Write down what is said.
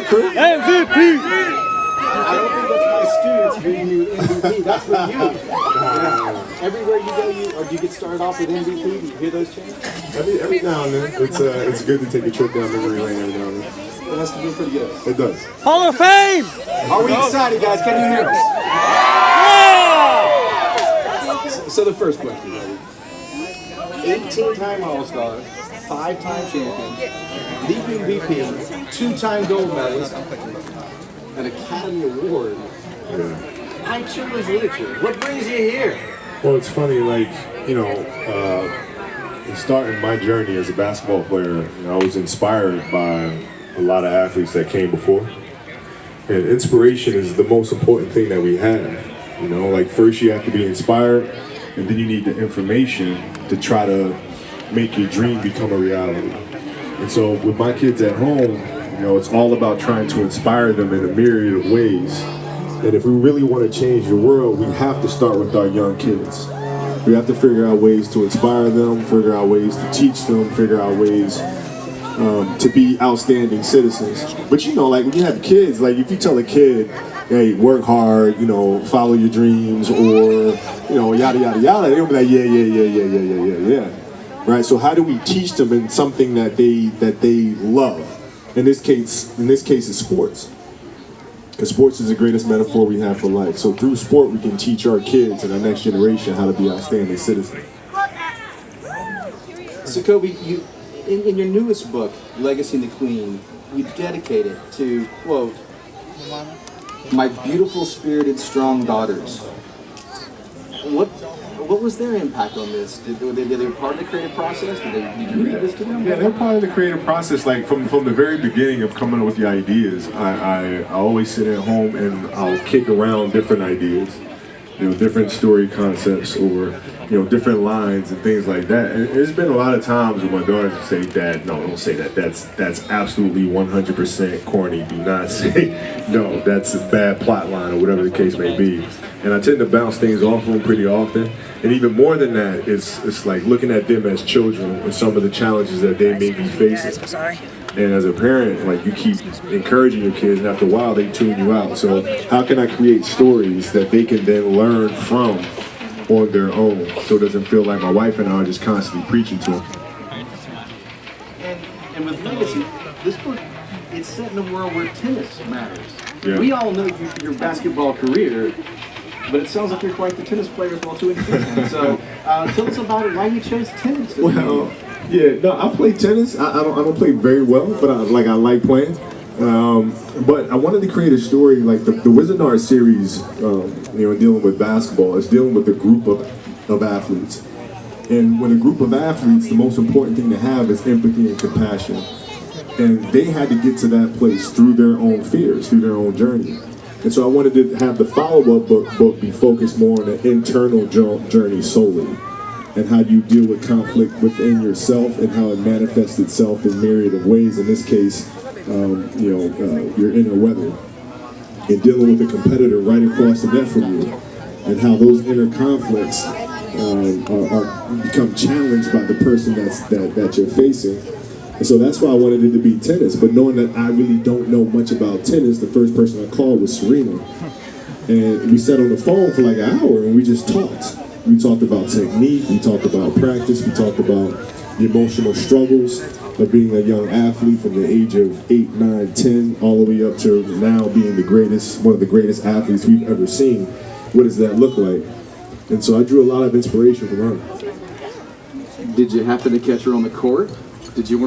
Chris? MVP. I don't think that's my students reading you MVP. That's for you. Yeah. Everywhere you go, do you get started off with MVP? Do you hear those chants? Every now and then. It's good to take a trip down memory lane every now and then. It has to be pretty good. It does. Hall of Fame. Are we excited, guys? Can you hear us? Yeah. So the first question, buddy. 18-time All-Star, 5-time champion, league MVP, 2-time gold medalist, an Academy Award. Yeah. I chose literature. What brings you here? Well, it's funny, like, starting my journey as a basketball player, I was inspired by a lot of athletes that came before. And inspiration is the most important thing that we have. Like first you have to be inspired, and then you need the information to try to make your dream become a reality. And so with my kids at home, it's all about trying to inspire them in a myriad of ways. And if we really want to change the world, we have to start with our young kids. We have to figure out ways to inspire them, figure out ways to teach them, figure out ways to be outstanding citizens. But like when you have kids, like if you tell a kid, hey, work hard, follow your dreams, or yada yada yada, they'll be like, yeah. Right? So how do we teach them in something that they love? In this case, it's sports. Because sports is the greatest metaphor we have for life. So through sport, we can teach our kids and our next generation how to be outstanding citizens. So Kobe, in your newest book, Legacy and the Queen, you dedicate it to, quote, my beautiful, spirited, strong daughters. What was their impact on this? Were they part of the creative process? Did you read this to them? Yeah, they're part of the creative process. Like from the very beginning of coming up with the ideas, I always sit at home and I'll kick around different ideas, different story concepts, or different lines and things like that. And there's been a lot of times when my daughters say, "Dad, no, don't say that. That's absolutely 100% corny. Do not say no. That's a bad plot line," or whatever the case may be. And I tend to bounce things off of them pretty often. And even more than that, it's like looking at them as children and some of the challenges that they may be facing. And as a parent, like you keep encouraging your kids, and after a while they tune you out. So how can I create stories that they can then learn from on their own, so it doesn't feel like my wife and I are just constantly preaching to them? And with Legacy, this book, it's set in a world where tennis matters. Yeah. We all know you for your basketball career, but it sounds like you're quite the tennis player as well too. So tell us about it. Why you chose tennis? Well, I play tennis. I don't play very well, but I like playing. But I wanted to create a story like the Wizard Art series. Dealing with basketball is dealing with a group of athletes, and when a group of athletes, the most important thing to have is empathy and compassion. And they had to get to that place through their own fears, through their own journey. And so I wanted to have the follow-up book be focused more on the internal journey solely, and how you deal with conflict within yourself and how it manifests itself in myriad of ways. In this case, your inner weather, and dealing with a competitor right across the net from you, and how those inner conflicts become challenged by the person that you're facing. And so that's why I wanted it to be tennis. But knowing that I really don't know much about tennis, the first person I called was Serena. And we sat on the phone for like an hour and we just talked. We talked about technique, we talked about practice, we talked about the emotional struggles of being a young athlete from the age of 8, 9, 10, all the way up to now being one of the greatest athletes we've ever seen. What does that look like? And so I drew a lot of inspiration from her. Did you happen to catch her on the court? Did you